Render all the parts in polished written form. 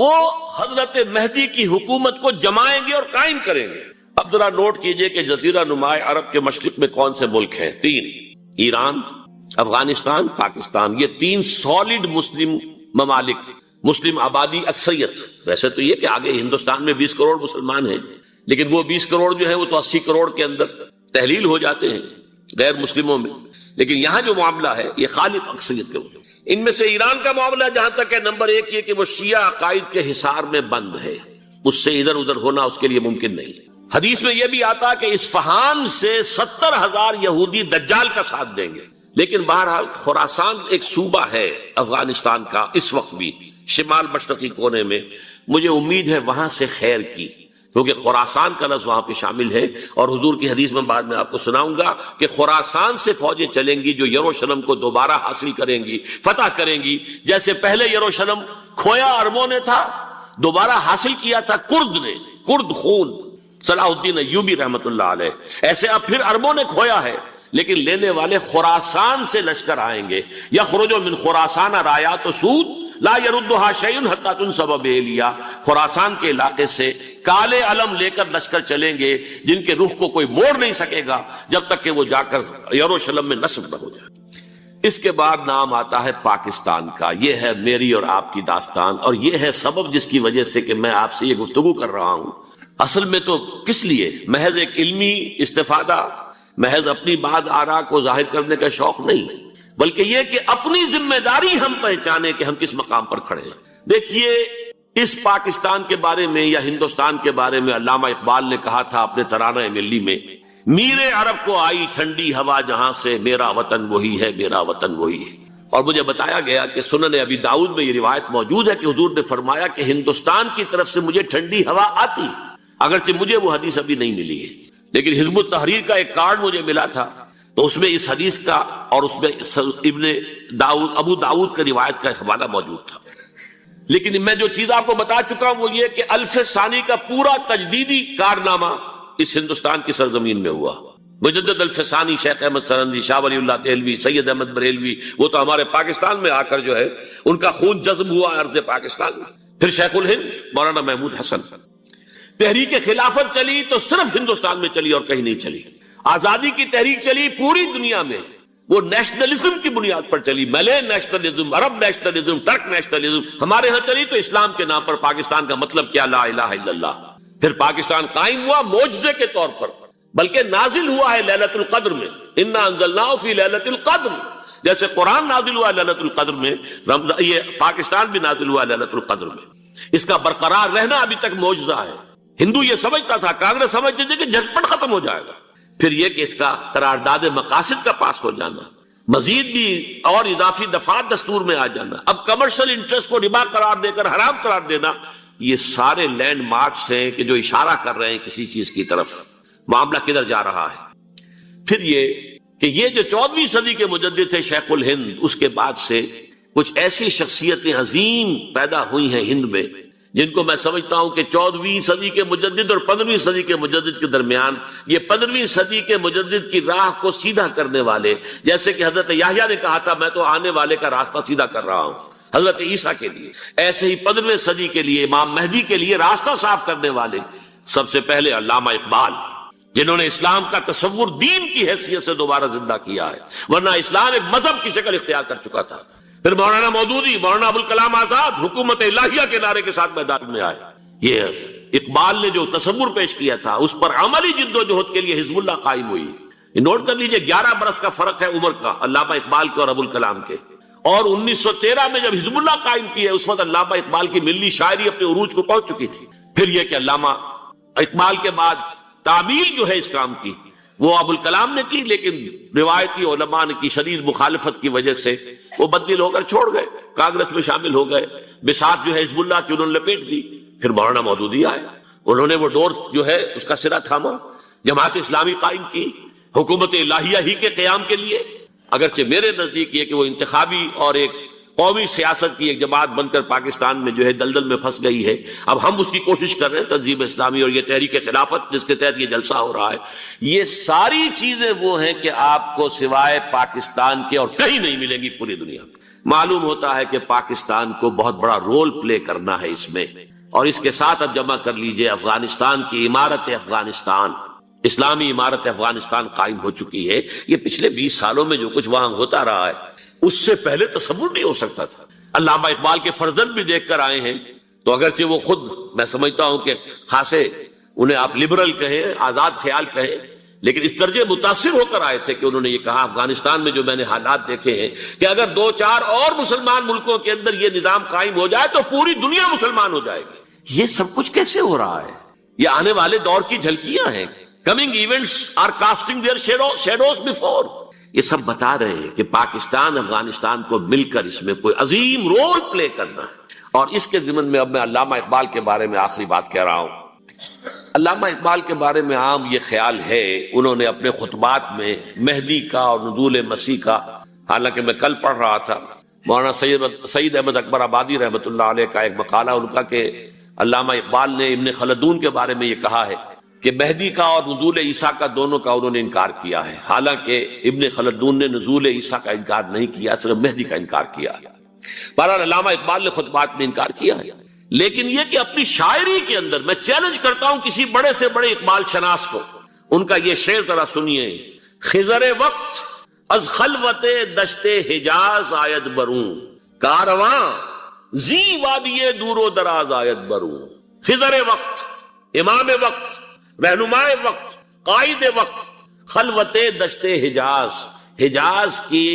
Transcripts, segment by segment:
وہ حضرت مہدی کی حکومت کو جمائیں گے اور قائم کریں گے۔ اب ذرا نوٹ کیجئے کہ جزیرہ نما عرب کے مشرق میں کون سے ملک ہیں؟ 3، ایران، افغانستان، پاکستان۔ یہ 3 سالڈ مسلم ممالک، مسلم آبادی اکثریت۔ ویسے تو یہ کہ آگے ہندوستان میں 20 کروڑ مسلمان ہیں، لیکن وہ 20 کروڑ جو ہے وہ تو 80 کروڑ کے اندر تحلیل ہو جاتے ہیں غیر مسلموں میں، لیکن یہاں جو معاملہ ہے یہ خالص اکثریت کے ملک۔ ان میں سے ایران کا معاملہ جہاں تک ہے، نمبر 1 یہ کہ وہ شیعہ عقائد کے حصار میں بند ہے، اس سے ادھر ادھر ہونا اس کے لیے ممکن نہیں۔ حدیث میں یہ بھی آتا کہ اصفہان سے 70,000 یہودی دجال کا ساتھ دیں گے، لیکن بہرحال خراسان ایک صوبہ ہے افغانستان کا اس وقت بھی شمال مشرقی کونے میں، مجھے امید ہے وہاں سے خیر کی، کیونکہ خراسان کا لفظ وہاں پہ شامل ہے، اور حضور کی حدیث میں بعد میں آپ کو سناؤں گا کہ خراسان سے فوجیں چلیں گی جو یروشلم کو دوبارہ حاصل کریں گی، فتح کریں گی، جیسے پہلے یروشلم کھویا عربوں نے تھا، دوبارہ حاصل کیا تھا کرد نے، کرد خون صلاح الدین ایوبی رحمت اللہ علیہ، ایسے اب پھر عربوں نے کھویا ہے، لیکن لینے والے خراسان سے لشکر آئیں گے۔ یخرج من خراسان رایات سود لا يردها شيء حتى تنصب بإيلیا، خراسان کے علاقے سے کالے علم لے کر لشکر چلیں گے جن کے رخ کو کوئی موڑ نہیں سکے گا جب تک کہ وہ جا کر یروشلم میں نصب نہ ہو جائے۔ اس کے بعد نام آتا ہے پاکستان کا۔ یہ ہے میری اور آپ کی داستان، اور یہ ہے سبب جس کی وجہ سے کہ میں آپ سے یہ گفتگو کر رہا ہوں۔ اصل میں تو کس لیے؟ محض ایک علمی استفادہ، محض اپنی بات آراء کو ظاہر کرنے کا شوق نہیں، بلکہ یہ کہ اپنی ذمہ داری ہم پہچانے کہ ہم کس مقام پر کھڑے ہیں۔ دیکھیے، اس پاکستان کے بارے میں یا ہندوستان کے بارے میں علامہ اقبال نے کہا تھا اپنے ترانہ ملی میں، میرے عرب کو آئی ٹھنڈی ہوا جہاں سے، میرا وطن وہی ہے، میرا وطن وہی ہے۔ اور مجھے بتایا گیا کہ سنن ابی داؤد میں یہ روایت موجود ہے کہ حضور نے فرمایا کہ ہندوستان کی طرف سے مجھے ٹھنڈی ہوا آتی، اگرچہ مجھے وہ حدیث ابھی نہیں ملی ہے، لیکن حزب التحریر کا ایک کارڈ مجھے ملا تھا، تو اس میں اس حدیث کا اور اس میں ابن داؤد ابو داؤد کا روایت کا حوالہ موجود تھا۔ لیکن میں جو چیز آپ کو بتا چکا ہوں وہ یہ کہ الف ثانی کا پورا تجدیدی کارنامہ اس ہندوستان کی سرزمین میں ہوا۔ مجدد الف ثانی شیخ احمد سرندی، شاہ ولی اللہ دہلوی، سید احمد بریلوی، وہ تو ہمارے پاکستان میں آ کر جو ہے ان کا خون جذب ہوا ارض پاکستان میں۔ پھر شیخ الہند مولانا محمود حسن۔ تحریک خلافت چلی تو صرف ہندوستان میں چلی اور کہیں نہیں چلی۔ آزادی کی تحریک چلی پوری دنیا میں، وہ نیشنلزم کی بنیاد پر چلی، ملے نیشنلزم، عرب نیشنلزم، ترک نیشنلزم۔ ہمارے ہاں چلی تو اسلام کے نام پر، پاکستان کا مطلب کیا؟ لا الہ الا اللہ۔ پھر پاکستان قائم ہوا معجزے کے طور پر، بلکہ نازل ہوا ہے لیلۃ القدر میں، انا انزلناہ فی لیلۃ القدر، جیسے قرآن نازل ہوا لیلۃ القدر میں، یہ پاکستان بھی نازل ہوا لیلۃ القدر میں۔ اس کا برقرار رہنا ابھی تک معجزہ ہے۔ ہندو یہ سمجھتا تھا، کانگریس سمجھتی تھی کہ جھٹپٹ ختم ہو جائے گا۔ پھر یہ کہ اس کا قرارداد مقاصد کا پاس ہو جانا، مزید بھی اور اضافی دفعات دستور میں آ جانا، اب کمرشل انٹرسٹ کو ربا قرار دے کر حرام قرار دینا، یہ سارے لینڈ مارکس ہیں کہ جو اشارہ کر رہے ہیں کسی چیز کی طرف، معاملہ کدھر جا رہا ہے۔ پھر یہ کہ یہ جو 14ویں صدی کے مجدد تھے شیخ الہند، اس کے بعد سے کچھ ایسی شخصیتیں عظیم پیدا ہوئی ہیں ہند میں، جن کو میں سمجھتا ہوں کہ 14ویں صدی کے مجدد اور 15ویں صدی کے مجدد کے درمیان، یہ 15ویں صدی کے مجدد کی راہ کو سیدھا کرنے والے، جیسے کہ حضرت یحییٰ نے کہا تھا میں تو آنے والے کا راستہ سیدھا کر رہا ہوں حضرت عیسیٰ کے لیے، ایسے ہی 15ویں صدی کے لیے امام مہدی کے لیے راستہ صاف کرنے والے سب سے پہلے علامہ اقبال، جنہوں نے اسلام کا تصور دین کی حیثیت سے دوبارہ زندہ کیا ہے، ورنہ اسلام ایک مذہب کی شکل اختیار کر چکا تھا۔ پھر مولانا مودودی، مولانا ابوالکلام آزاد حکومت الہیہ کے نعرے کے ساتھ میدان میں آئے۔ یہ اقبال نے جو تصور پیش کیا تھا اس پر عملی جد و جہد کے لیے حزب اللہ قائم ہوئی۔ نوٹ کر لیجئے 11 برس کا فرق ہے عمر کا علامہ اقبال کے اور ابوالکلام کے، اور 1913 میں جب حزب اللہ قائم کی ہے اس وقت علامہ اقبال کی ملی شاعری اپنے عروج کو پہنچ چکی تھی۔ پھر یہ کہ علامہ اقبال کے بعد تعمیل جو ہے اس کام کی وہ ابوالکلام نے کی، لیکن روایتی علماء کی شدید مخالفت کی وجہ سے وہ بددل ہو کر چھوڑ گئے، کانگریس میں شامل ہو گئے، بساط جو ہے حزب اللہ کی انہوں نے لپیٹ دی۔ پھر مولانا مودودی آئے، انہوں نے وہ ڈور جو ہے اس کا سرا تھاما، جماعت اسلامی قائم کی حکومت الہیہ ہی کے قیام کے لیے، اگرچہ میرے نزدیک یہ کہ وہ انتخابی اور ایک قومی سیاست کی ایک جماعت بن کر پاکستان میں جو ہے دلدل میں پھنس گئی ہے۔ اب ہم اس کی کوشش کر رہے ہیں، تنظیم اسلامی اور یہ تحریک خلافت جس کے تحت یہ جلسہ ہو رہا ہے، یہ ساری چیزیں وہ ہیں کہ آپ کو سوائے پاکستان کے اور کہیں نہیں ملیں گی پوری دنیا میں۔ معلوم ہوتا ہے کہ پاکستان کو بہت بڑا رول پلے کرنا ہے اس میں. اور اس کے ساتھ اب جمع کر لیجئے افغانستان کی عمارت افغانستان، اسلامی عمارت افغانستان قائم ہو چکی ہے. یہ پچھلے 20 سالوں میں جو کچھ وہاں ہوتا رہا ہے اس سے پہلے تصور نہیں ہو سکتا تھا. علامہ اقبال کے فرزند بھی دیکھ کر آئے ہیں، تو اگرچہ وہ خود میں سمجھتا ہوں کہ خاصے انہیں آپ لبرل کہیں، آزاد خیال کہیں، لیکن اس درجے متاثر ہو کر آئے تھے کہ انہوں نے یہ کہا افغانستان میں جو میں نے حالات دیکھے ہیں کہ اگر 2-4 اور مسلمان ملکوں کے اندر یہ نظام قائم ہو جائے تو پوری دنیا مسلمان ہو جائے گی. یہ سب کچھ کیسے ہو رہا ہے؟ یہ آنے والے دور کی جھلکیاں ہیں. Coming events are casting their shadows before. یہ سب بتا رہے ہیں کہ پاکستان افغانستان کو مل کر اس میں کوئی عظیم رول پلے کرنا ہے. اور اس کے ضمن میں اب میں علامہ اقبال کے بارے میں آخری بات کہہ رہا ہوں. علامہ اقبال کے بارے میں عام یہ خیال ہے، انہوں نے اپنے خطبات میں مہدی کا اور نزول مسیح کا، حالانکہ میں کل پڑھ رہا تھا مولانا سعید احمد اکبر آبادی رحمۃ اللہ علیہ کا ایک مقالہ ان کا کہ علامہ اقبال نے ابن خلدون کے بارے میں یہ کہا ہے کہ مہدی کا اور نزول عیسیٰ کا دونوں کا انہوں نے انکار کیا ہے. حالانکہ ابن خلدون نے نزول عیسیٰ کا انکار نہیں کیا، صرف مہدی کا انکار کیا ہے. بہرحال علامہ اقبال نے خطبات میں انکار کیا ہے. لیکن یہ کہ اپنی شاعری کے اندر میں چیلنج کرتا ہوں کسی بڑے سے بڑے اقبال شناس کو، ان کا یہ شعر ذرا سنیے. خضر وقت از خلوت دشت حجاز آید بروں، کارواں زی وادی دور و دراز آید بروں. خضر وقت، امام وقت، رہنمائے وقت، قائد وقت، خلوت دشت حجاز، حجاز کی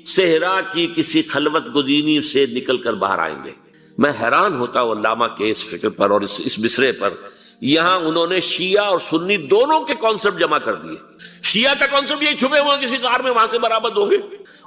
صحرا کی کسی خلوت گزینی سے نکل کر باہر آئیں گے. میں حیران ہوتا ہوں علامہ کے اس فکر پر اور اس مصرے پر. یہاں انہوں نے شیعہ اور سنی دونوں کے کانسیپٹ جمع کر دیے. شیعہ کا کانسیپٹ یہ چھپے ہوئے کسی غار میں وہاں سے برآمد ہوں گے،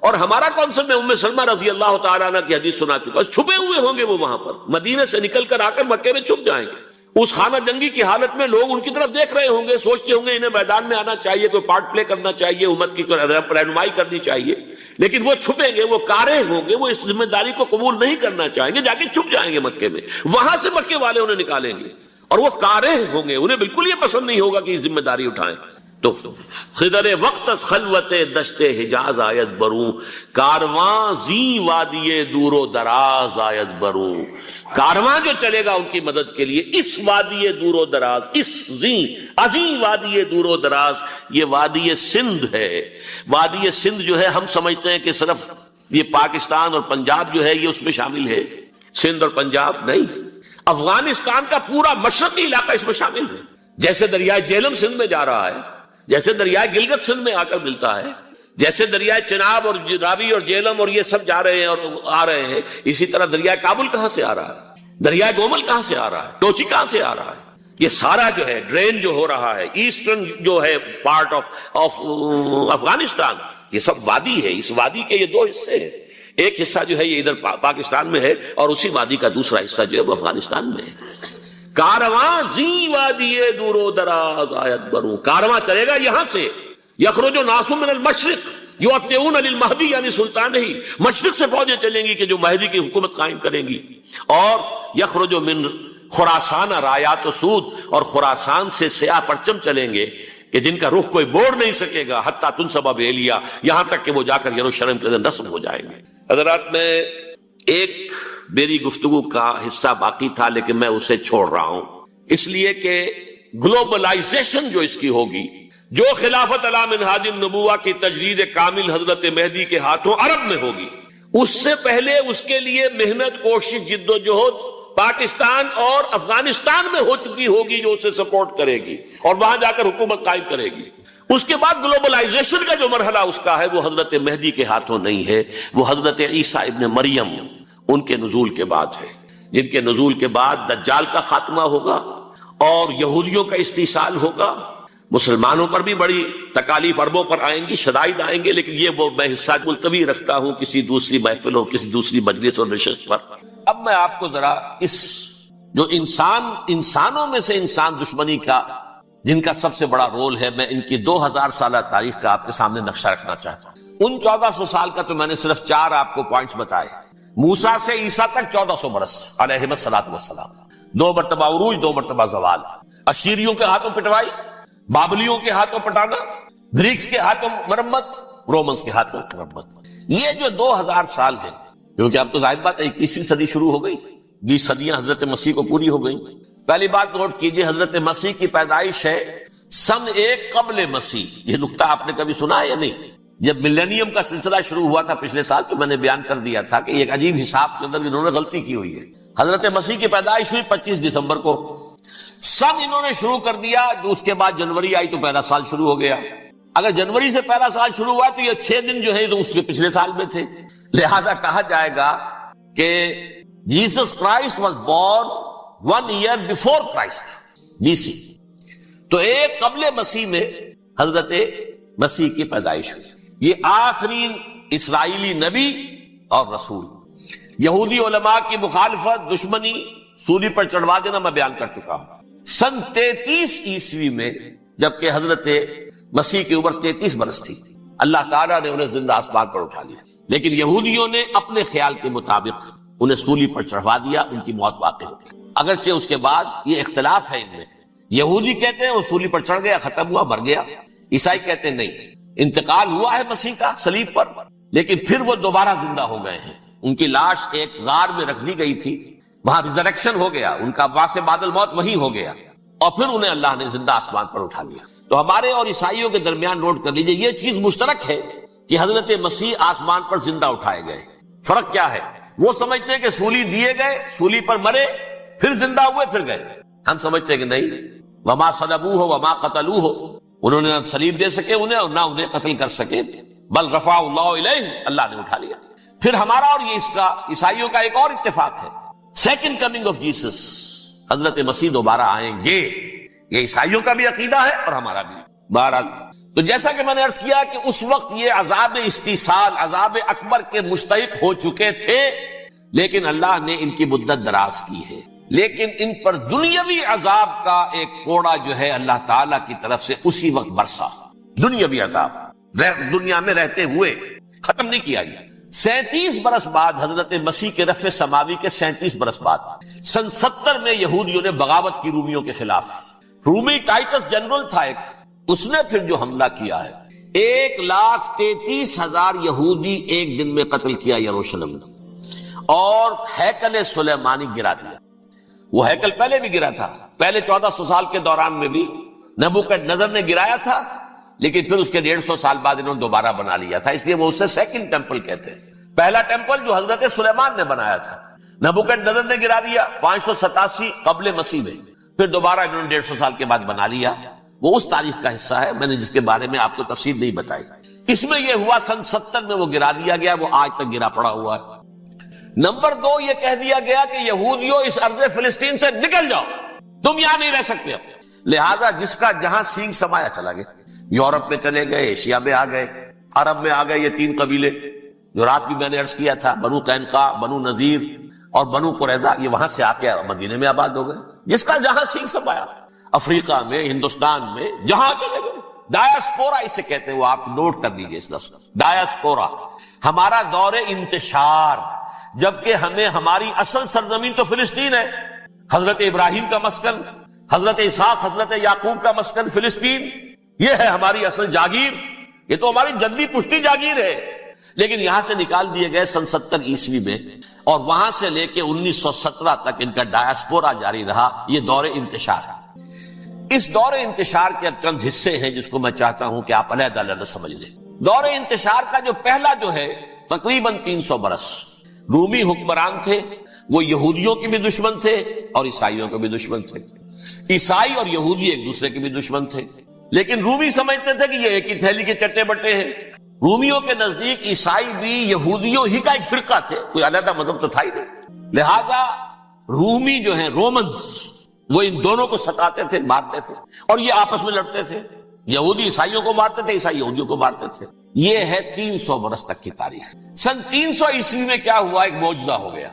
اور ہمارا کانسیپٹ میں ام سلمہ رضی اللہ تعالیٰ عنہ کی حدیث سنا چکا، چھپے ہوئے ہوں گے وہ وہاں پر، مدینے سے نکل کر آ کر مکے میں چھپ جائیں گے. اس خانہ جنگی کی حالت میں لوگ ان کی طرف دیکھ رہے ہوں گے، سوچتے ہوں گے انہیں میدان میں آنا چاہیے، کوئی پارٹ پلے کرنا چاہیے، امت کی رہنمائی کرنی چاہیے. لیکن وہ چھپیں گے، وہ کارے ہوں گے، وہ اس ذمہ داری کو قبول نہیں کرنا چاہیں گے، جا کے چھپ جائیں گے مکے میں. وہاں سے مکے والے انہیں نکالیں گے، اور وہ کارے ہوں گے، انہیں بالکل یہ پسند نہیں ہوگا کہ یہ ذمہ داری اٹھائیں. تو خضر وقت از خلوت دشت حجاز آیت بروں، کارواں زی وادی دور و دراز آیت بروں. کارواں جو چلے گا ان کی مدد کے لیے اس وادی دور و دراز، اس عظیم وادی دور و دراز، یہ وادی سندھ ہے. وادی سندھ جو ہے ہم سمجھتے ہیں کہ صرف یہ پاکستان اور پنجاب جو ہے یہ اس میں شامل ہے. سندھ اور پنجاب نہیں، افغانستان کا پورا مشرقی علاقہ اس میں شامل ہے. جیسے دریائے جہلم سندھ میں جا رہا ہے، جیسے دریائے گلگت سندھ میں آ کر ملتا ہے، جیسے دریائے چناب اور راوی اور جہلم اور یہ سب جا رہے ہیں اور آ رہے ہیں، اسی طرح دریائے کابل کہاں سے آ رہا ہے، دریائے گومل کہاں سے آ رہا ہے، ٹوچی کہاں سے آ رہا ہے. یہ سارا جو ہے ڈرین جو ہو رہا ہے، ایسٹرن جو ہے پارٹ آف افغانستان، یہ سب وادی ہے. اس وادی کے یہ 2 حصے ہیں. ایک حصہ جو ہے یہ ادھر پاکستان میں ہے، اور اسی وادی کا دوسرا حصہ جو ہے وہ افغانستان میں ہے. کارواں زی وادی دور و دراز آیت بروں، کارواں چلے گا یہاں سے. یخرج ناس من المشرق یؤتون للمہدی یعنی سلطان ہی، مشرق سے فوجیں چلیں گی کہ جو مہدی کی حکومت قائم کریں گی. اور یخرج من خراسان رایات و سود، اور خراسان سے سیاہ پرچم چلیں گے کہ جن کا رخ کوئی موڑ نہیں سکے گا، حتیٰ تنصب بیلیا، یہاں تک کہ وہ جا کر یروشلم کے اندر نصب ہو جائیں گے. حضرات، میں ایک میری گفتگو کا حصہ باقی تھا لیکن میں اسے چھوڑ رہا ہوں، اس لیے کہ گلوبلائزیشن جو اس کی ہوگی، جو خلافت علی منہاج النبوہ کی تجدید کامل حضرت مہدی کے ہاتھوں عرب میں ہوگی، اس سے پہلے اس کے لیے محنت، کوشش، جد و جہد پاکستان اور افغانستان میں ہو چکی ہوگی جو اسے سپورٹ کرے گی اور وہاں جا کر حکومت قائم کرے گی. اس کے بعد گلوبلائزیشن کا جو مرحلہ اس کا ہے وہ حضرت مہدی کے ہاتھوں نہیں ہے، وہ حضرت عیسیٰ ابن مریم ان کے نزول کے بعد ہے، جن کے نزول کے بعد دجال کا خاتمہ ہوگا اور یہودیوں کا استحصال ہوگا. مسلمانوں پر بھی بڑی تکالیف عربوں پر آئیں گی، شدائد آئیں گے، لیکن یہ وہ میں حصہ ملتوی رکھتا ہوں کسی دوسری محفل اور کسی دوسری مجلس اور نشست پر. اب میں آپ کو ذرا اس جو انسانوں میں سے انسان دشمنی کا جن کا سب سے بڑا رول ہے، میں ان کی 2000 سالہ تاریخ کا آپ کے سامنے نقشہ رکھنا چاہتا ہوں. ان 1400 سال کا تو میں نے صرف 4 آپ کو پوائنٹس بتائے. موسیٰ سے عیسیٰ تک 1400 برس علیہ السلام، 2 مرتبہ عروج، 2 مرتبہ زوال، اشیریوں کے ہاتھوں پٹوائی، بابلیوں کے ہاتھوں پٹانا، گریکس کے ہاتھوں مرمت، رومنس کے ہاتھوں مرمت. یہ جو 2000 سال ہیں کیونکہ اب تو ظاہر بات ہے 21ویں صدی شروع ہو گئی، 20 صدیاں حضرت مسیح کو پوری ہو گئی۔ پہلی بات نوٹ کیجئے، حضرت مسیح کی پیدائش ہے سن 1 قبل مسیح۔ یہ نقطہ آپ نے کبھی سنا ہے یا نہیں؟ جب ملینیم کا سلسلہ شروع ہوا تھا پچھلے سال تو میں نے بیان کر دیا تھا کہ ایک عجیب حساب کے اندر انہوں نے غلطی کی ہوئی ہے۔ حضرت مسیح کی پیدائش ہوئی 25 دسمبر کو، سن انہوں نے شروع کر دیا، اس کے بعد جنوری آئی تو پہلا سال شروع ہو گیا۔ اگر جنوری سے پہلا سال شروع ہوا تو یہ 6 دن جو ہے تو اس کے پچھلے سال میں تھے، لہذا کہا جائے گا کہ Jesus Christ was born 1 year before Christ BC۔ تو 1 قبل مسیح میں حضرت مسیح کی پیدائش ہوئی۔ یہ آخری اسرائیلی نبی اور رسول۔ یہودی علماء کی مخالفت، دشمنی، سولی پر چڑھوا دینا میں بیان کر چکا ہوں۔ سن 33 عیسوی میں جبکہ حضرت مسیح کی عمر 33 برس تھی، اللہ تعالیٰ نے انہیں زندہ آسمان پر اٹھا لیا، لیکن یہودیوں نے اپنے خیال کے مطابق انہیں سولی پر چڑھوا دیا، ان کی موت واقع ہو گئی۔ اگرچہ اس کے بعد یہ اختلاف ہے ان میں، یہودی کہتے ہیں وہ سولی پر چڑھ گیا، ختم ہوا، مر گیا، عیسائی کہتے ہیں نہیں، انتقال ہوا ہے مسیح کا صلیب پر، لیکن پھر وہ دوبارہ زندہ ہو گئے ہیں۔ ان کی لاش ایک غار میں رکھ دی گئی تھی، وہاں ریزریکشن ہو گیا، ان کا باعث بعد الموت وہی ہو گیا، اور پھر انہیں اللہ نے زندہ آسمان پر اٹھا لیا۔ تو ہمارے اور عیسائیوں کے درمیان نوٹ کر لیجئے، یہ چیز مشترک ہے کہ حضرت مسیح آسمان پر زندہ اٹھائے گئے۔ فرق کیا ہے؟ وہ سمجھتے ہیں کہ سولی دیے گئے، سولی پر مرے، پھر زندہ ہوئے، پھر گئے۔ ہم سمجھتے ہیں کہ نہیں، وما صلبوہ وما قتلوہ، انہوں نے نہ صلیب دے سکے انہیں اور نہ انہیں قتل کر سکے، بل رفع اللہ الیہ، اللہ نے اٹھا لیا۔ پھر ہمارا اور یہ اس کا عیسائیوں کا ایک اور اتفاق ہے، سیکنڈ کمنگ آف جیسس، حضرت مسیح دوبارہ آئیں گے، یہ عیسائیوں کا بھی عقیدہ ہے اور ہمارا بھی۔ بہرحال تو جیسا کہ میں نے عرض کیا کہ اس وقت یہ عذاب استیصال، عذاب اکبر کے مستحق ہو چکے تھے، لیکن اللہ نے ان کی مدت دراز کی ہے، لیکن ان پر دنیاوی عذاب کا ایک کوڑا جو ہے اللہ تعالیٰ کی طرف سے اسی وقت برسا۔ دنیاوی عذاب دنیا میں رہتے ہوئے ختم نہیں کیا گیا۔ 37 برس بعد حضرت مسیح کے رفع سماوی کے 37 برس بعد سن 70 میں یہودیوں نے بغاوت کی رومیوں کے خلاف۔ رومی ٹائٹس جنرل تھا ایک، اس نے پھر جو حملہ کیا ہے، 1,33,000 یہودی ایک دن میں قتل کیا یروشلم میں، اور ہیکل سلیمانی گرا دیا۔ وہ ہیکل پہلے بھی گرا تھا، پہلے 1400 سال کے دوران میں بھی نبوکدنضر نے گرایا تھا، لیکن پھر اس کے 150 سال بعد انہوں نے دوبارہ بنا لیا تھا، اس لیے وہ اسے سیکنڈ ٹیمپل کہتے ہیں۔ پہلا ٹیمپل جو حضرت سلیمان نے بنایا تھا، نبوکدنضر نے گرا دیا 587 قبل مسیح میں، پھر دوبارہ انہوں نے 150 سال کے بعد بنا لیا۔ وہ اس تاریخ کا حصہ ہے، میں نے جس کے بارے میں آپ کو تفصیل نہیں بتائی۔ اس میں یہ ہوا سن 70 میں وہ گرا دیا گیا، وہ آج تک گرا پڑا ہوا ہے۔ نمبر 2 یہ کہہ دیا گیا کہ یہودیوں اس ارض فلسطین سے نکل جاؤ، تم یہاں نہیں رہ سکتے۔ لہذا جس کا جہاں سینگ سمایا چلا گیا، یورپ میں چلے گئے، ایشیا میں آ گئے، عرب میں آ گئے، یہ 3 قبیلے جو رات بھی میں نے عرض کیا تھا، بنو قینقاع، بنو نذیر اور بنو قریظہ، یہ وہاں سے آ کے مدینے میں آباد ہو گئے۔ جس کا جہاں سینگ سمایا، افریقہ میں، ہندوستان میں، جہاں چلے گئے۔ ڈایاسپورا اسے کہتے ہیں، وہ آپ نوٹ کر لیجیے اس لفظ کو، ڈایاسپورا۔ ہمارا دور انتشار، جبکہ ہمیں ہماری اصل سرزمین تو فلسطین ہے، حضرت ابراہیم کا مسکن، حضرت اسحاق، حضرت یعقوب کا مسکن فلسطین، یہ ہے ہماری اصل جاگیر، یہ تو ہماری جدی پشتی جاگیر ہے، لیکن یہاں سے نکال دیے گئے سن 70 عیسوی میں، اور وہاں سے لے کے 1917 تک ان کا ڈایاسپورا جاری رہا۔ یہ دور انتشار۔ اس دور انتشار کے اب چند حصے ہیں جس کو میں چاہتا ہوں کہ آپ علیحدہ علیحدہ سمجھ لیں۔ دور انتشار کا جو پہلا جو ہے تقریباً 300 برس، رومی حکمران تھے، وہ یہودیوں کے بھی دشمن تھے اور عیسائیوں کے بھی دشمن تھے۔ عیسائی اور یہودی ایک دوسرے کے بھی دشمن تھے، لیکن رومی سمجھتے تھے کہ یہ ایک ہی تھیلی کے چٹے بٹے ہیں۔ رومیوں کے نزدیک عیسائی بھی یہودیوں ہی کا ایک فرقہ تھے، کوئی علیحدہ مذہب تو تھا ہی نہیں۔ لہذا رومی جو ہیں رومنز، وہ ان دونوں کو ستاتے تھے، مارتے تھے، اور یہ آپس میں لڑتے تھے۔ یہودی عیسائیوں کو مارتے تھے، عیسائی یہودیوں کو مارتے تھے۔ یہ ہے 300 برس تک کی تاریخ۔ سن 300 عیسوی میں کیا ہوا؟ ایک معجزہ ہو گیا۔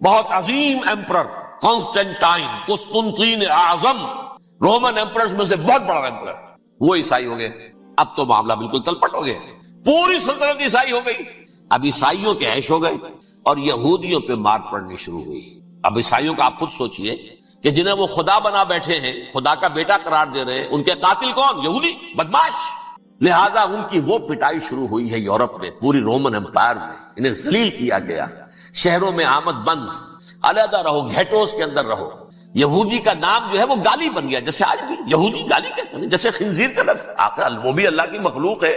بہت عظیم ایمپرر کانسٹینٹائن، قسطنطین اعظم، رومن ایمپررز میں سے بہت بڑا ایمپرر، وہ عیسائی ہو گئے۔ اب تو معاملہ بالکل تلپٹ ہو گیا، پوری سلطنت عیسائی ہو گئی۔ اب عیسائیوں کے عیش ہو گئے اور یہودیوں پہ مار پڑنی شروع ہوئی۔ اب عیسائیوں کا آپ خود سوچئے کہ جنہیں وہ خدا بنا بیٹھے ہیں، خدا کا بیٹا قرار دے رہے ہیں، ان کے قاتل کون؟ یہودی، بدماش۔ لہذا ان کی وہ پٹائی شروع ہوئی ہے یورپ میں، پوری رومن امپائر میں انہیں ذلیل کیا گیا، شہروں میں آمد بند، علیحدہ رہو، گھیٹوز کے اندر رہو۔ یہودی کا نام جو ہے وہ گالی بن گیا، جیسے آج بھی یہودی گالی کہتے ہیں، جیسے خنزیر کا لفظ، آخر وہ بھی اللہ کی مخلوق ہے،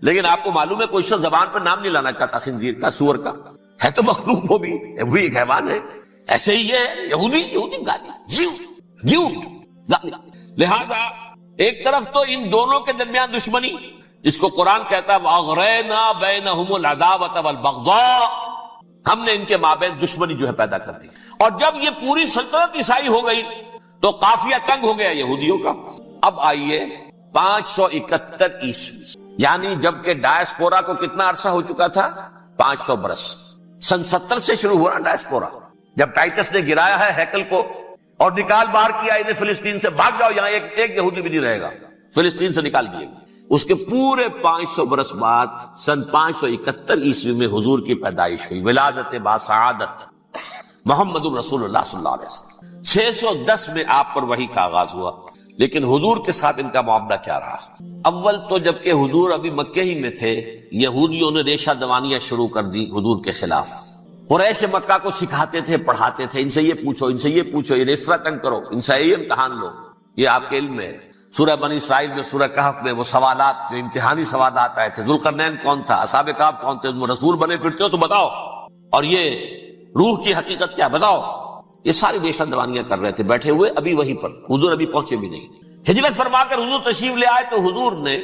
لیکن آپ کو معلوم ہے کوئی شخص زبان پر نام نہیں لانا چاہتا خنزیر کا، سور کا، ہے تو مخلوق وہ بھی ایک حیوان ہے، ایسے ہی ہے یہودی گالی، گالی۔ لہذا ایک طرف تو ان دونوں کے درمیان دشمنی، جس کو قرآن کہتا ہے وَأَغْرَيْنَا بَيْنَهُمُ الْعَدَاوَةَ وَالْبَغْضَاءَ، ہم نے ان کے مابین دشمنی جو ہے پیدا کر دی۔ اور جب یہ پوری سلطنت عیسائی ہو گئی تو قافیہ تنگ ہو گیا یہودیوں کا۔ اب آئیے 571 عیسوی، یعنی جب کہ ڈائسپورا کو کتنا عرصہ ہو چکا تھا؟ 500 برس۔ سن 70 سے شروع ہوا نا ڈائسپورا، جب ٹائٹس نے گرایا ہے ہیکل کو اور نکال باہر کیا انہیں فلسطین سے، بھاگ جاؤ یہاں ایک یہودی بھی نہیں رہے گا، فلسطین سے نکال دیے گا۔ اس کے پورے 500 برس بعد سن 571 عیسوی میں حضور کی پیدائش ہوئی، ولادت باسعادت محمد رسول اللہ صلی اللہ علیہ وسلم۔ 610 میں آپ پر وحی کا آغاز ہوا، لیکن حضور کے ساتھ ان کا معاملہ کیا رہا؟ اول تو جبکہ حضور ابھی مکے ہی میں تھے، یہودیوں نے ریشہ دوانیاں شروع کر دی حضور کے خلاف۔ قریش مکہ کو سکھاتے تھے، پڑھاتے تھے، ان سے یہ پوچھو، ان سے یہ پوچھو، یہ اس طرح تنگ کرو، ان سے یہ امتحان لو، یہ آپ کے علم میں ہے۔ سورہ بنی اسرائیل میں، سورہ کہف میں وہ سوالات، جو امتحانی سوالات آئے تھے، ذوالقرنین کون تھا، اصحاب کہف کون تھے، تم رسول بنے پھرتے ہو تو بتاؤ، اور یہ روح کی حقیقت کیا بتاؤ، یہ ساری ریشہ دوانیاں کر رہے تھے بیٹھے ہوئے ابھی وہیں پر، حضور ابھی پہنچے بھی نہیں۔ ہجرت فرما کر حضور تشریف لے آئے تو حضور نے،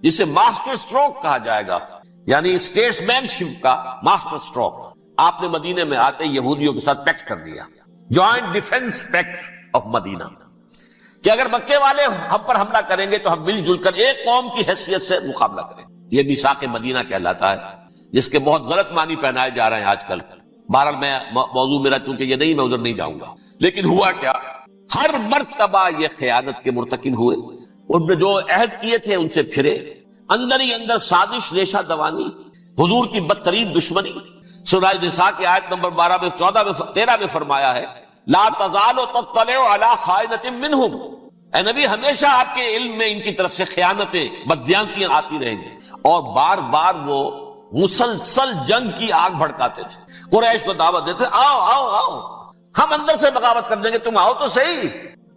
جسے ماسٹر سٹروک کہا جائے گا، یعنی اسٹیٹس مین شپ کا ماسٹر سٹروک، آپ نے مدینے میں آتے یہودیوں کے ساتھ پیکٹ کر دیا، جوائنٹ ڈیفنس پیکٹ آف مدینہ، کہ اگر مکے والے ہم پر حملہ کریں گے تو ہم مل جل کر ایک قوم کی حیثیت سے مقابلہ کریں۔ یہ میثاق مدینہ کہلاتا ہے، جس کے بہت غلط معنی پہنائے جا رہے ہیں آج کل۔ بہرحال میں موضوع میرا چونکہ یہ نہیں، میں ادھر نہیں جاؤں گا، لیکن ہوا کیا، ہر مرتبہ یہ خیانت کے مرتکب ہوئے، ان نے جو عہد کیے تھے ان سے پھرے، اندر ہی اندر سازش، ریشہ دوانی، حضور کی بدترین دشمنی۔ سورہ نساء کی آیت نمبر 12 میں 14 میں 13 میں فرمایا ہے لا تزال تطلع علی خائنۃ منہم، اے نبی ہمیشہ آپ کے علم میں ان کی طرف سے خیانتیں، بددیانتیاں آتی رہیں گی، اور بار بار وہ مسلسل جنگ کی آگ بھڑکاتے تھے، قریش کو دعوت دیتے آؤ آؤ آؤ، ہم اندر سے بغاوت کر دیں گے، تم آؤ تو صحیح،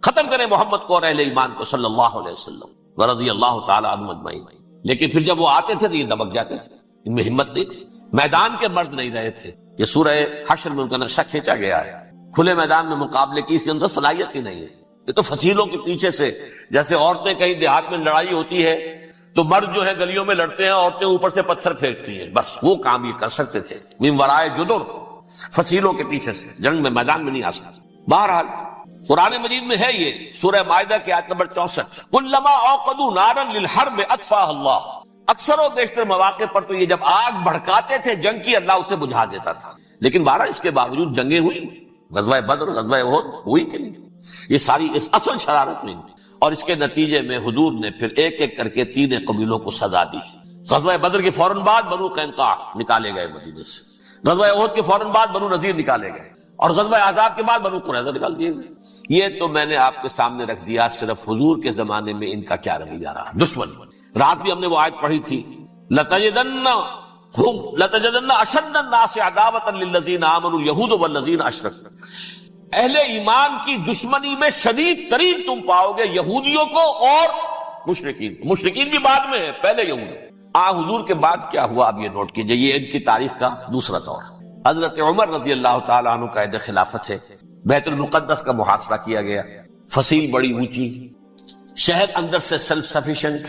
ختم کریں محمد کو اور اہل ایمان کو صلی اللہ علیہ وسلم ورضی اللہ تعالی عنہم اجمعین۔ لیکن پھر جب وہ آتے تھے تو یہ دبک جاتے تھے، ان میں ہمت نہیں تھی، میدان کے مرد نہیں رہے تھے۔ یہ سورہ حشر میں ان کا نقشہ کھینچا گیا ہے، کھلے میدان میں مقابلے کی اس کے اندر صلاحیت ہی نہیں ہے، یہ تو فصیلوں کے پیچھے سے، جیسے عورتیں کہیں دیہات میں لڑائی ہوتی ہے تو مرد جو ہے گلیوں میں لڑتے ہیں، عورتیں اوپر سے پتھر پھینکتی ہیں، بس وہ کام یہ کر سکتے تھے، من ورائے جدر، فصیلوں کے پیچھے سے، جنگ میں میدان میں نہیں آ سکتے۔ بہرحال قرآن مجید میں ہے یہ، سورہ مائدہ کی آیت نمبر 64، کلما اوقدوا نارا للحرب اطفاها اللہ، اکثر و بیشتر مواقع پر تو یہ جب آگ بھڑکاتے تھے جنگ کی، اللہ اسے بجھا دیتا تھا، لیکن بہرحال اس کے باوجود جنگیں ہوئی، غزوہ بدر، غزوہ احد ہوئی کہ نہیں، یہ ساری اصل شرارت ہوئی، اور اس کے نتیجے میں حضور نے پھر ایک ایک کر کے 3 قبیلوں کو سزا دی۔ غزوہ بدر کے فوراً بعد بنو قینقاع نکالے گئے مدینے سے، غزوہ احد کے فوراً بعد بنو نذیر نکالے گئے، اور غزوہ احزاب کے بعد بنو قریظہ نکال دیے گئے۔ یہ تو میں نے آپ کے سامنے رکھ دیا صرف حضور کے زمانے میں ان کا کیا رویہ رہا، دشمن۔ رات بھی ہم نے وہ آیت پڑھی تھی، لَتَجِدَنَّ أَشَدَّ النَّاسِ عَدَاوَةً لِلَّذِينَ آمَنُوا الْيَهُودُ وَالَّذِينَ أَشْرَكُوا، اہل ایمان کی دشمنی میں شدید ترین تم پاؤ گے یہودیوں کو اور مشرکین کو، مشرکین بھی بعد میں ہے، پہلے یہود۔ حضور کے بعد کیا ہوا اب یہ نوٹ کیجئے، یہ ان کی تاریخ کا دوسرا دور۔ حضرت عمر رضی اللہ تعالیٰ عنہ کا عہد خلافت ہے، بیت المقدس کا محاصرہ کیا گیا، فصیل بڑی اونچی، شہر اندر سے سیلف سفیشنٹ،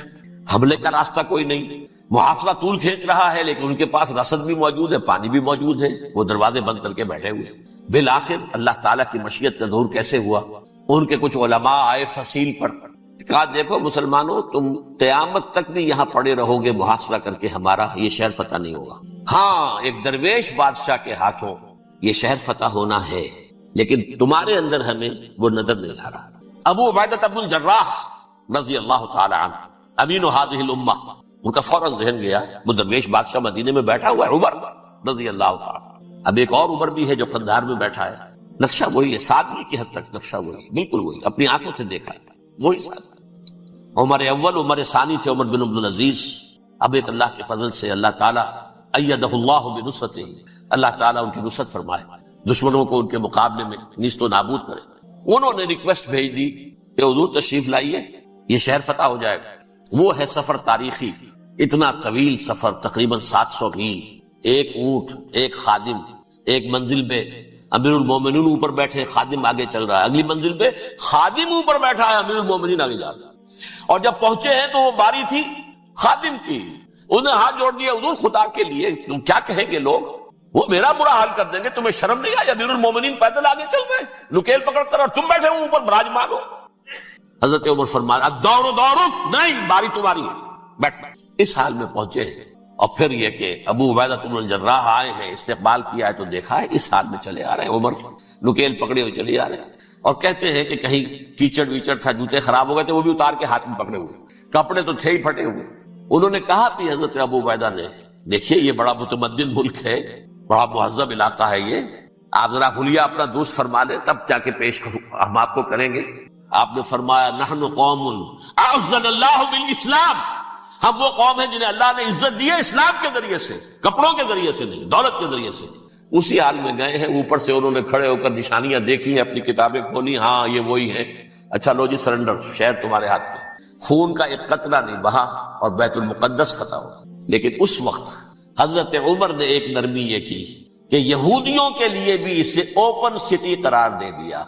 حملے کا راستہ کوئی نہیں، محاصرہ طول کھینچ رہا ہے، لیکن ان کے پاس رسد بھی موجود ہے، پانی بھی موجود ہے، وہ دروازے بند کر کے بیٹھے ہوئے۔ بالآخر اللہ تعالیٰ کی مشیت کا ظہور کیسے ہوا، ان کے کچھ علماء آئے فصیل پر، کہا دیکھو مسلمانوں، تم قیامت تک بھی یہاں پڑے رہو گے محاصرہ کر کے، ہمارا یہ شہر فتح نہیں ہوگا۔ ہاں ایک درویش بادشاہ کے ہاتھوں یہ شہر فتح ہونا ہے، لیکن تمہارے اندر ہمیں وہ نظر نہیں آ رہا۔ ابو عبیدہ بن الجراح رضی اللہ تعالی عنہ، امین هذه الامہ، ان کا فوراً ذہن گیا وہ درویش بادشاہ مدینے میں بیٹھا ہوا ہے، عمر رضی اللہ تعالی۔ اب ایک اور عمر بھی ہے جو قندھار میں بیٹھا ہے، نقشہ وہی ہے، سادگی کی حد تک نقشہ وہی، بالکل وہی، اپنی آنکھوں سے دیکھا ہے، وہی سادگی۔ عمر اول عمر ثانی تھے عمر بن عبدالعزیز. اب ایک اللہ کے فضل سے اللہ تعالیٰ ایدہ اللہ بنصرتہ، اللہ تعالیٰ ان کی نصرت فرمائے، دشمنوں کو ان کے مقابلے میں نیست و نابود کرے. انہوں نے ریکویسٹ بھیج دی کہ حضور تشریف لائیے، یہ شہر فتح ہو جائے گا. وہ ہے سفر تاریخی، اتنا طویل سفر، تقریباً 700 میل، ایک اونٹ، ایک خادم، ایک منزل پہ امیر المومنین اوپر بیٹھے، خادم آگے چل رہا ہے، اگلی منزل پہ خادم اوپر بیٹھا ہے، امیر المومنین آگے جا رہا ہے. اور جب پہنچے ہیں تو وہ باری تھی خادم کی، انہیں ہاتھ جوڑ دیا، حضور خدا کے لیے تم کیا کہیں گے لوگ، وہ میرا برا حال کر دیں گے، تمہیں شرم نہیں آئی؟ امیر المومنین پیدل آگے چل رہے ہیں نکیل پکڑ کر، اور تم بیٹھے ہو اوپر براجمان ہو. حضرت عمر فرمایا الدور دورک، نہیں باری تمہاری ہے، بیٹھ. اس حال میں پہنچے ہیں. اور پھر یہ کہ ابو عبیدہ بن الجراح آئے ہیں، استقبال کیا ہے تو دیکھا ہے اس حال میں چلے آ رہے ہیں. عمر نکیل پکڑے ہوئے چلے آ رہے ہیں، اور کہتے ہیں کہ کہیں کیچڑ ویچڑ تھا، جوتے خراب ہو گئے تھے، وہ بھی اتار کے ہاتھ میں پکڑے ہوئے، کپڑے تو تھے ہی پھٹے ہوئے. انہوں نے کہا بھی حضرت ابو عبیدہ نے، دیکھیے یہ بڑا متمدن ملک ہے، بڑا مہذب علاقہ ہے، یہ آپ ذرا حلیہ اپنا دوست فرما لیں تب جا کے پیش کروں، ہم آپ کو کریں گے. آپ نے فرمایا نحن قوم اعزنا اللہ بالاسلام، ہم وہ قوم ہیں جنہیں اللہ نے عزت دی ہے اسلام کے ذریعے سے، کپڑوں کے ذریعے سے نہیں، دولت کے ذریعے سے. اسی حال میں گئے ہیں، اوپر سے انہوں نے کھڑے ہو کر نشانیاں دیکھی ہیں، اپنی کتابیں کھولی، ہاں یہ وہی ہیں. اچھا لو جی سرنڈر، شہر تمہارے ہاتھ میں. خون کا ایک قطرہ نہیں بہا اور بیت المقدس فتح ہو. لیکن اس وقت حضرت عمر نے ایک نرمی یہ کی کہ یہودیوں کے لیے بھی اسے اوپن سٹی قرار دے دیا.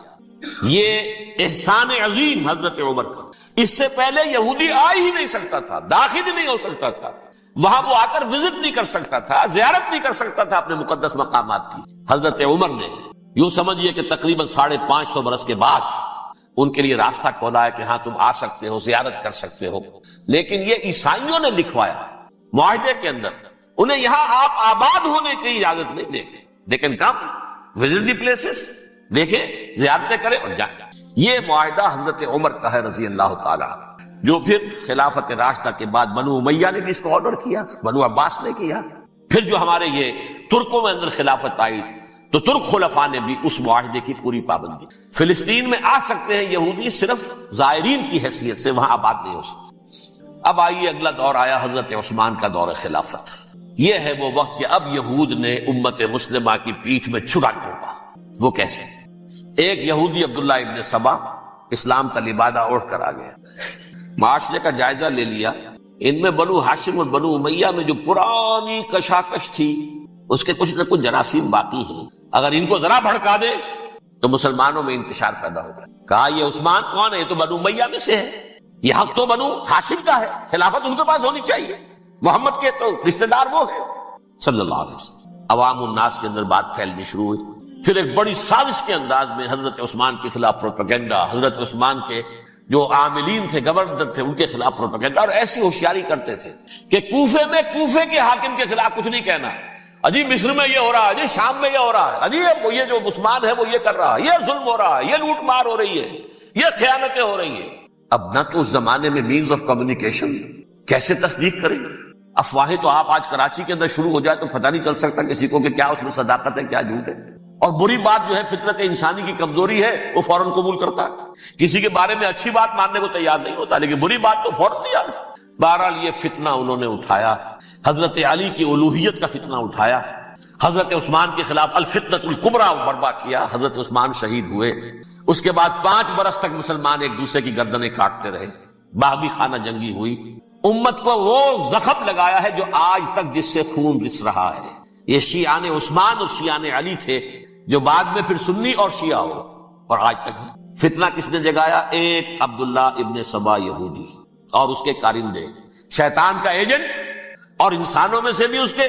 یہ احسان عظیم حضرت عمر کا. اس سے پہلے یہودی آ ہی نہیں سکتا تھا، داخل ہی نہیں ہو سکتا تھا، وہاں وہ آ کر وزٹ نہیں کر سکتا تھا، زیارت نہیں کر سکتا تھا اپنے مقدس مقامات کی. حضرت عمر نے یوں سمجھیے کہ تقریباً 550 برس کے بعد ان کے لیے راستہ کھولا ہے کہ ہاں تم آ سکتے ہو، زیارت کر سکتے ہو. لیکن یہ عیسائیوں نے لکھوایا معاہدے کے اندر، انہیں یہاں آپ آباد ہونے کی اجازت نہیں دیں گے، لیکن کم وزٹ دی پلیسز، دیکھیں زیارتیں کریں اور جائیں. یہ معاہدہ حضرت عمر کا ہے رضی اللہ تعالی، جو پھر خلافت راشدہ کے بعد بنو امیہ نے بھی اس کو آرڈر کیا، بنو عباس نے کیا. پھر جو ہمارے یہ ترکوں میں اندر خلافت آئی تو ترک خلفاء نے بھی اس معاہدے کی پوری پابندی. فلسطین میں آ سکتے ہیں یہودی صرف زائرین کی حیثیت سے، وہاں آباد نہیں ہو سکتے. اب آئیے اگلا دور آیا حضرت عثمان کا دور خلافت. یہ ہے وہ وقت کہ اب یہود نے امت مسلمہ کی پیٹھ میں چھرا ٹھوکا. وہ کیسے؟ ایک یہودی عبداللہ ابن سبا اسلام کا لبادہ اوڑھ کر آ گیا، معاشرے کا جائزہ لے لیا. ان میں بنو ہاشم اور بنو امیہ میں جو پرانی کشاکش تھی اس کے کچھ نہ کچھ جراثیم باقی ہیں، اگر ان کو ذرا بھڑکا دے تو مسلمانوں میں انتشار پیدا ہوگا. کہا یہ عثمان کون ہے؟ یہ تو بنو امیہ میں سے ہے، یہ حق تو بنو ہاشم کا ہے، خلافت ان کے پاس ہونی چاہیے، محمد کے تو رشتہ دار وہ ہے صلی اللہ علیہ وسلم. عوام الناس کے اندر بات پھیلنی شروع ہوئی. پھر ایک بڑی سازش کے انداز میں حضرت عثمان کے خلاف پروپیگنڈا، حضرت عثمان کے جو عاملین تھے، گورنر تھے، ان کے خلاف پروپیگنڈا، اور ایسی ہوشیاری کرتے تھے کہ کوفے میں کوفے کے حاکم کے خلاف کچھ نہیں کہنا، اجی مصر میں یہ ہو رہا ہے، اجی شام میں یہ ہو رہا ہے، اجی یہ جو عثمان ہے وہ یہ کر رہا ہے، یہ ظلم ہو رہا ہے، یہ لوٹ مار ہو رہی ہے، یہ خیانتیں ہو رہی ہیں. اب نہ تو اس زمانے میں مینز آف کمیونیکیشن، کیسے تصدیق کریں؟ افواہیں تو آپ آج کراچی کے اندر شروع ہو جائے تو پتہ نہیں چل سکتا کسی کو کہ کیا اس میں صداقت ہے کیا جھوٹ ہے. اور بری بات جو ہے فطرت انسانی کی کمزوری ہے، وہ فوراً قبول کرتا ہے. کسی کے بارے میں اچھی بات ماننے کو تیار نہیں ہوتا، لیکن بری بات تو فوراً تیار ہے. بہرحال یہ فتنہ انہوں نے اٹھایا، حضرت علی کی الوہیت کا فتنہ اٹھایا، حضرت عثمان کے خلاف الفتنۃ الکبریٰ برپا کیا. حضرت عثمان شہید ہوئے. اس کے بعد 5 برس تک مسلمان ایک دوسرے کی گردنیں کاٹتے رہے، باہمی خانہ جنگی ہوئی. امت کو وہ زخم لگایا ہے جو آج تک جس سے خون رس رہا ہے. یہ شیعان عثمان اور شیعان علی تھے جو بعد میں پھر سنی اور شیعہ ہو، اور آج تک فتنہ کس نے جگایا؟ ایک عبداللہ ابن سبا یہودی اور اس کے کارندے، شیطان کا ایجنٹ، اور انسانوں میں سے بھی اس کے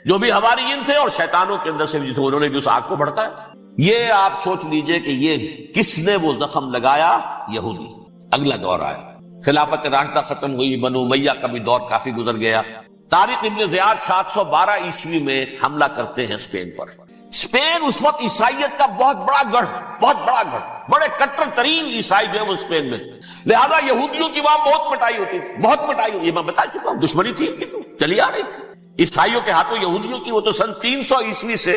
جو بھی حواریین تھے اور شیطانوں کے اندر سے بھی انہوں نے بھی اس آگ کو بڑھتا ہے. یہ آپ سوچ لیجئے کہ یہ کس نے وہ زخم لگایا؟ یہودی. اگلا دور آیا، خلافت راشدہ ختم ہوئی، بنو امیہ کا بھی دور کافی گزر گیا. طارق ابن زیاد 712 عیسوی میں حملہ کرتے ہیں اسپین پر. اسپین اس وقت عیسائیت کا بہت بڑا گڑھ، بڑے کٹر ترین عیسائی جو ہے وہ اسپین میں، لہذا یہودیوں کی وہاں بہت پٹائی ہوتی تھی، بہت پٹائی ہوتی. یہ میں بتا چکا ہوں، دشمنی تھی ان کی تو چلی آ رہی تھی عیسائیوں کے ہاتھوں یہودیوں کی. وہ تو سن 300 عیسوی سے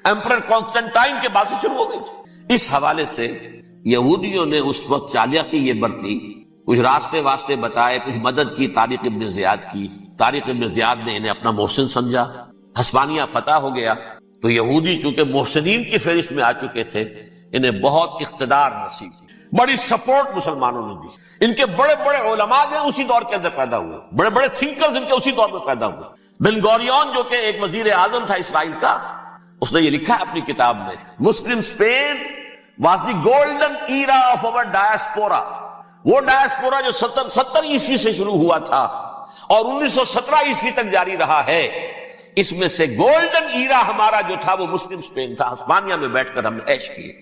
ایمپرر کانسٹنٹائن کے بعد سے شروع ہو گئی تھی. اس حوالے سے یہودیوں نے اس وقت چالیکی یہ برتی کچھ راستے واسطے بتائے، کچھ مدد کی طارق ابن زیاد کی. طارق ابن زیاد نے انہیں اپنا محسن سمجھا. ہسپانیہ فتح ہو گیا تو یہودی چونکہ محسنین کی فہرست میں آ چکے تھے، انہیں بہت اقتدار نصیب کی، بڑی سپورٹ مسلمانوں نے دی. ان کے بڑے بڑے علماء جو ہیں اسی دور کے اندر پیدا ہوئے، بڑے بڑے تھنکرز ان کے اسی دور میں پیدا ہوئے. بن گوریون جو کہ ایک وزیر اعظم تھا اسرائیل کا، اس نے یہ لکھا ہے اپنی کتاب میں، Muslim Spain was the golden era of our diaspora. وہ ڈائسپورا جو 70 عیسوی سے شروع ہوا تھا اور 1917 عیسوی تک جاری رہا ہے، اس میں سے گولڈن ایرا ہمارا جو تھا وہ مسلم اسپین تھا. ہسپانیہ میں بیٹھ کر ہم نے عیش کیے.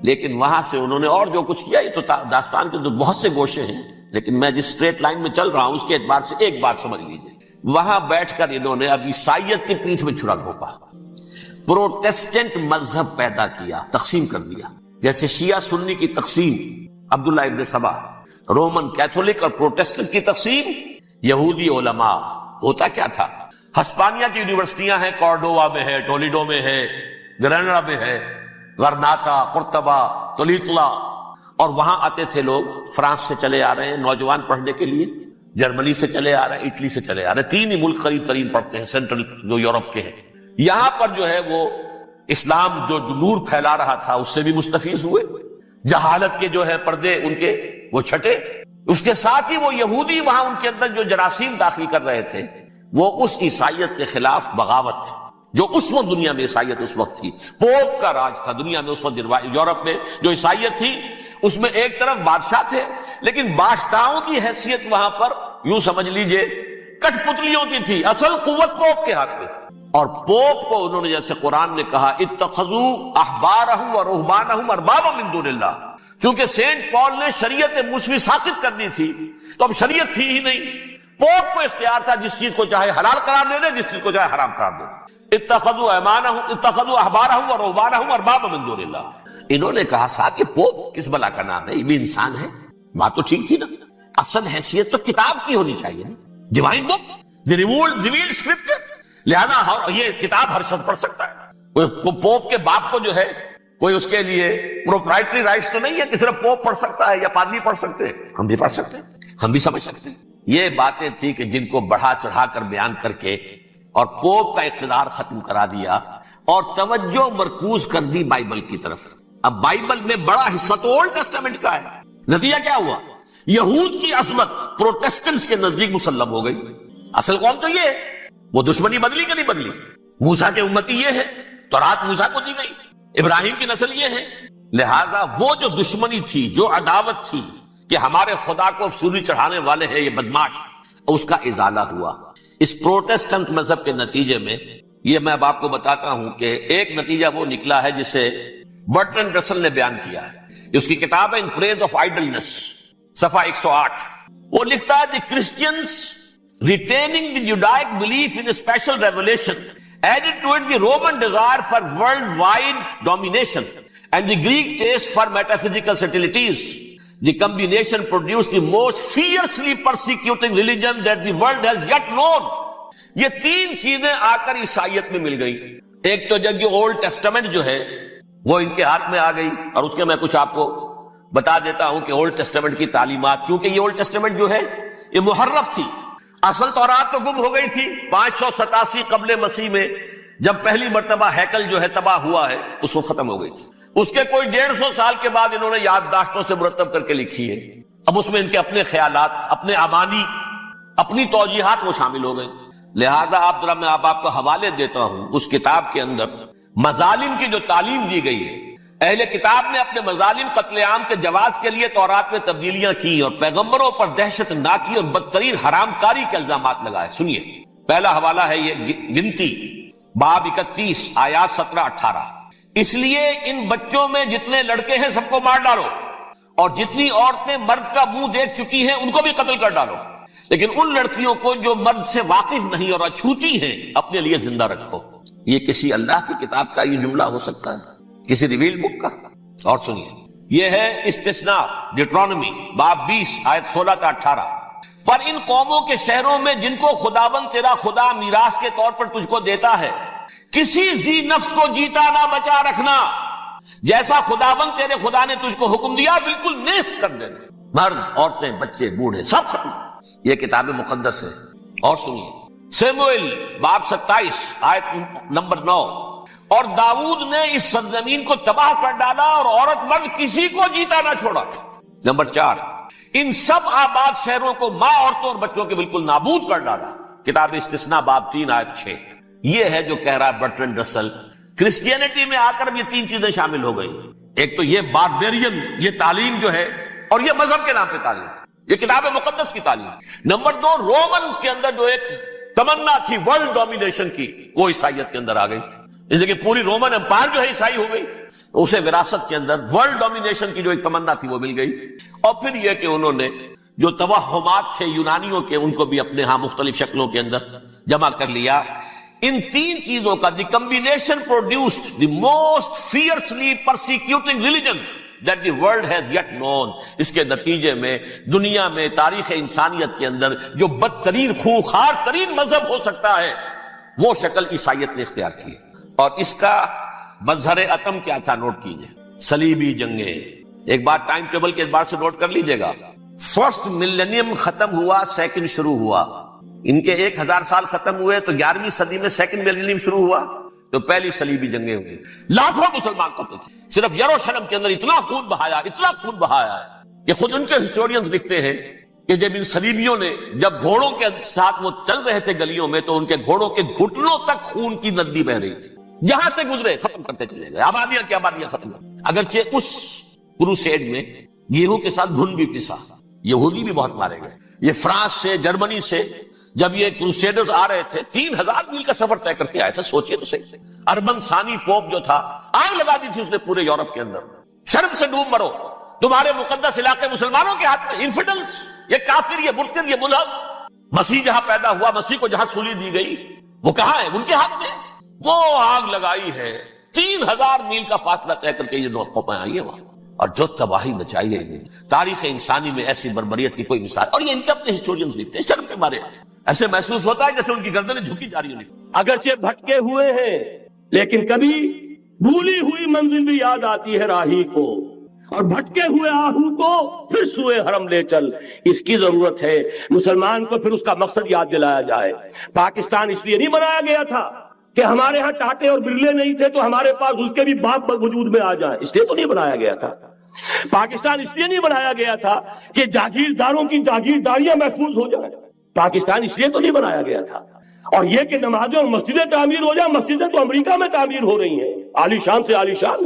لیکن وہاں سے انہوں نے اور جو کچھ کیا، یہ تو داستان کے تو بہت سے گوشے ہیں، لیکن میں جس اسٹریٹ لائن میں چل رہا ہوں اس کے اعتبار سے ایک بات سمجھ لیجیے. وہاں بیٹھ کر انہوں نے اب عیسائیت کی پیٹھ میں چھرا گھونپا، پروٹیسٹنٹ مذہب پیدا کیا، تقسیم کر دیا. جیسے شیعہ سنی کی تقسیم عبداللہ ابن سبا، رومن کیتھولک اور پروٹیسٹنٹ کی تقسیم یہودی علماء. ہوتا کیا تھا، ہسپانیہ کی یونیورسٹیاں ہیں، کارڈووا میں ہے، ٹولیڈو میں ہے، گریناڈا میں ہے، غرناطہ، قرطبہ، تولیتلا، اور وہاں آتے تھے لوگ. فرانس سے چلے آ رہے ہیں نوجوان پڑھنے کے لیے، جرمنی سے چلے آ رہے ہیں، اٹلی سے چلے آ رہے ہیں. 3 ہی ملک قریب ترین پڑھتے ہیں سینٹرل جو یورپ کے ہیں. یہاں پر جو ہے وہ اسلام جو نور پھیلا رہا تھا اس سے بھی مستفیض ہوئے. جہالت کے جو ہے پردے ان کے وہ چھٹے. اس کے ساتھ ہی وہ یہودی وہاں ان کے اندر جو جراثیم داخل کر رہے تھے وہ اس عیسائیت کے خلاف بغاوت تھی جو اس وقت دنیا میں عیسائیت اس وقت تھی. پوپ کا راج تھا دنیا میں اس وقت. یورپ میں جو عیسائیت تھی اس میں ایک طرف بادشاہ تھے، لیکن بادشاہوں کی حیثیت وہاں پر یوں سمجھ لیجئے کٹ پتلیوں کی تھی. اصل قوت پوپ کے ہاتھ میں تھی. اور پوپ کو انہوں نے جیسے قرآن نے کہا اتخذوا احبارهم ورهبانهم اربابا من دون اللہ، کیونکہ سینٹ پال نے شریعت موسوی ساقط کر دی تھی تو اب شریعت تھی ہی نہیں. پوپ کو اختیار تھا جس چیز کو چاہے حلال قرار دے دے، جس چیز کو چاہے حرام قرار دے دے. اتخذوا احبارهم ورهبانهم اربابا من دون اللہ. انہوں نے کہا صاحب یہ پوپ کس بلا کا نام ہے، یہ بھی انسان ہے. بات تو ٹھیک تھی نا، اصل حیثیت تو کتاب کی ہونی چاہیے نا، ڈیوائن بک، دی ریویلڈ اسکرپچر. لہذا یہ کتاب ہر شخص پڑھ سکتا ہے. پوپ کے باپ کو جو ہے کوئی اس کے لیے پروپرائٹری رائٹس تو نہیں ہے کہ صرف پوپ پڑھ سکتا ہے یا پادری پڑھ سکتے ہیں. ہم بھی پڑھ سکتے ہیں، ہم بھی سمجھ سکتے ہیں. یہ باتیں تھی کہ جن کو بڑھا چڑھا کر بیان کر کے اور پوپ کا اقتدار ختم کرا دیا اور توجہ مرکوز کر دی بائبل کی طرف. اب بائبل میں بڑا حصہ تو اولڈ ٹیسٹامنٹ کا ہے. نتیجہ کیا ہوا، یہود کی عظمت پروٹیسٹنٹس کے نزدیک مسلم ہو گئی. اصل قوم تو یہ ہے، وہ دشمنی بدلی کہ نہیں بدلی. موسیٰ کے امتی یہ ہے، تورات موسیٰ کو دی گئی، ابراہیم کی نسل یہ ہے. لہذا وہ جو دشمنی تھی، جو عداوت تھی کہ ہمارے خدا کو سولی چڑھانے والے ہیں یہ بدماش، اس کا ازالہ ہوا. اس پروٹیسٹنٹ مذہب کے نتیجے میں یہ میں اب آپ کو بتاتا ہوں کہ ایک نتیجہ وہ نکلا ہے جسے برٹرنڈ رسل نے بیان کیا ہے. اس کی کتاب ہے ان پریز آف آئیڈلنس، صفحہ 108. وہ لکھتا ہے the Christians retaining the Judaic belief in a special revelation added to it the Roman desire for worldwide domination and the Greek taste for metaphysical subtleties. The combination produced the most fiercely persecuting religion that the world has yet known. یہ 3 چیزیں آ کر عیسائیت میں مل گئی. ایک تو جب یہ اولڈ ٹیسٹامنٹ جو ہے وہ ان کے ہاتھ میں آ گئی، اور اس کے میں کچھ آپ کو بتا دیتا ہوں کہ اولڈ ٹیسٹامنٹ کی تعلیمات، کیونکہ یہ اولڈ ٹیسٹامنٹ جو ہے یہ محرف تھی. اصل تورات تو گم ہو گئی تھی 587 قبل مسیح میں، جب پہلی مرتبہ ہیکل جو ہے تباہ ہوا ہے اس وقت ختم ہو گئی تھی. اس کے کوئی 150 سال کے بعد انہوں نے یادداشتوں سے مرتب کر کے لکھی ہے. اب اس میں ان کے اپنے خیالات، اپنے امانی، اپنی توجیحات وہ شامل ہو گئے. لہذا میں آپ کو حوالے دیتا ہوں اس کتاب کے اندر مظالم کی جو تعلیم دی گئی ہے. اہل کتاب نے اپنے مظالم قتل عام کے جواز کے لیے تورات میں تبدیلیاں کی اور پیغمبروں پر دہشت ناکی اور بدترین حرام کاری کے الزامات لگائے. سنیے، پہلا حوالہ ہے یہ گنتی باب 31 آیات 17-18. اس لیے ان بچوں میں جتنے لڑکے ہیں سب کو مار ڈالو، اور جتنی عورتیں مرد کا منہ دیکھ چکی ہیں ان کو بھی قتل کر ڈالو، لیکن ان لڑکیوں کو جو مرد سے واقف نہیں اور اچھوتی ہیں اپنے لیے زندہ رکھو. یہ کسی اللہ کی کتاب کا یہ جملہ ہو سکتا ہے؟ کسی ریویل بک کا؟ اور سنیے، یہ ہے استثناء ڈیٹرانومی باب 20 آیت 16-18. پر ان قوموں کے شہروں میں جن کو خداوند تیرا خدا میراث کے طور پر تجھ کو دیتا ہے، کسی ذی نفس کو جیتا نہ بچا رکھنا، جیسا خداوند تیرے خدا نے تجھ کو حکم دیا بالکل نیست کر دینا. مرد، عورتیں، بچے، بوڑھے سب ختم. یہ کتاب مقدس ہے. اور سنیے سیموئیل باب 27 آیت نمبر 9. اور داؤد نے اس سرزمین کو تباہ کر ڈالا اور عورت مرد کسی کو جیتا نہ چھوڑا. نمبر 4 ان سب آباد شہروں کو ماں، عورتوں اور بچوں کے بالکل نابود کر ڈالا. کتاب استثناء باب 3 آیت 6. یہ ہے جو کہہ رہا ہے برٹرنڈ رسل. کرسچینٹی میں آ کر یہ 3 چیزیں شامل ہو گئی. ایک تو یہ باربیرین یہ تعلیم جو ہے، اور یہ مذہب کے نام پہ تعلیم، یہ کتاب مقدس کی تعلیم. نمبر 2 رومنز کے اندر جو ایک تمنا تھی ورلڈ ڈومینیشن کی، وہ عیسائیت کے اندر آ گئی. اس لیے کہ پوری رومن امپائر جو ہے عیسائی ہو گئی. اسے وراثت کے اندر ورلڈ ڈومینیشن کی جو ایک تمنا تھی وہ مل گئی. اور پھر یہ کہ انہوں نے جو توہمات تھے یونانیوں کے، ان کو بھی اپنے ہاں مختلف شکلوں کے اندر جمع کر لیا. ان 3 چیزوں کا the combination produced the most fiercely persecuting religion that the world has yet known. اس کے نتیجے میں دنیا میں تاریخ انسانیت کے اندر جو بدترین خوخار ترین مذہب ہو سکتا ہے وہ شکل عیسائیت نے اختیار کی. اور اس کا مظہر عتم کیا تھا نوٹ کیجئے، صلیبی جنگیں. ایک بات ٹائم ٹیبل کے اعتبار سے نوٹ کر لیجئے گا. فرسٹ ملینیم ختم ہوا، سیکنڈ شروع ہوا. ان کے 1000 سال ختم ہوئے تو 11ویں صدی میں سیکنڈ ملینیم شروع ہوا تو پہلی صلیبی جنگیں ہوئی. لاکھوں مسلمان قتل تھے. صرف یروشلم کے اندر اتنا خون بہایا ہے کہ خود ان کے ہسٹورینز لکھتے ہیں کہ جب ان صلیبیوں نے جب گھوڑوں کے ساتھ وہ چل رہے تھے گلیوں میں تو ان کے گھوڑوں کے گھٹنوں تک خون کی ندی بہ رہی تھی. جہاں سے گزرے ختم کرتے چلے گئے، آبادیاں کی آبادیاں ختم کر. اگرچہ اس کروسیڈ میں گیہوں کے ساتھ گھن بھی پسا، یہودی بھی بہت مارے گئے. یہ فرانس سے، جرمنی سے جب یہ کروسیڈرز آ رہے تھے 3000 میل کا سفر طے کر کے آئے تھے. سوچئے تو صحیح. اربن ثانی پوپ جو تھا آگ لگا دی تھی اس نے پورے یورپ کے اندر. شرم سے ڈوب مرو، تمہارے مقدس علاقے مسلمانوں کے ہاتھ میں. انفیڈلز، یہ کافر، یہ مرتد، یہ ملحد. مسیح جہاں پیدا ہوا، مسیح کو جہاں سولی دی گئی، وہ کہاں ہے؟ ان کے ہاتھ میں. وہ آگ لگائی ہے. 3000 میل کا فاصلہ طے کر کے یہ قومیں آئی ہیں وہاں، اور جو تباہی مچائی ہے. تاریخ انسانی میں ایسی بربریت کی کوئی مثال. اور یہ ان کے اپنے ہسٹورینز لکھتے ہیں. شرم کے مارے ایسے محسوس ہوتا ہے جیسے ان کی گردنیں جھکی جا رہی ہیں. اگرچہ بھٹکے ہوئے ہیں لیکن کبھی بھولی ہوئی منزل بھی یاد آتی ہے راہی کو، اور بھٹکے ہوئے آہو کو پھر سوئے حرم لے چل. اس کی ضرورت ہے مسلمان کو پھر اس کا مقصد یاد دلایا جائے. پاکستان اس لیے نہیں بنایا گیا تھا کہ ہمارے ہاں ٹاٹے اور برلے نہیں تھے تو ہمارے پاس اس کے بھی باپ وجود میں آ جائیں. اس لیے تو نہیں بنایا گیا تھا. پاکستان اس لیے نہیں بنایا گیا تھا کہ جاگیرداروں کی جاگیرداریاں محفوظ ہو جائیں. پاکستان اس لیے تو نہیں بنایا گیا تھا. اور یہ کہ نمازیں اور مسجدیں تعمیر ہو جائیں، مسجدیں تو امریکہ میں تعمیر ہو رہی ہیں، عالی شان سے عالی شان.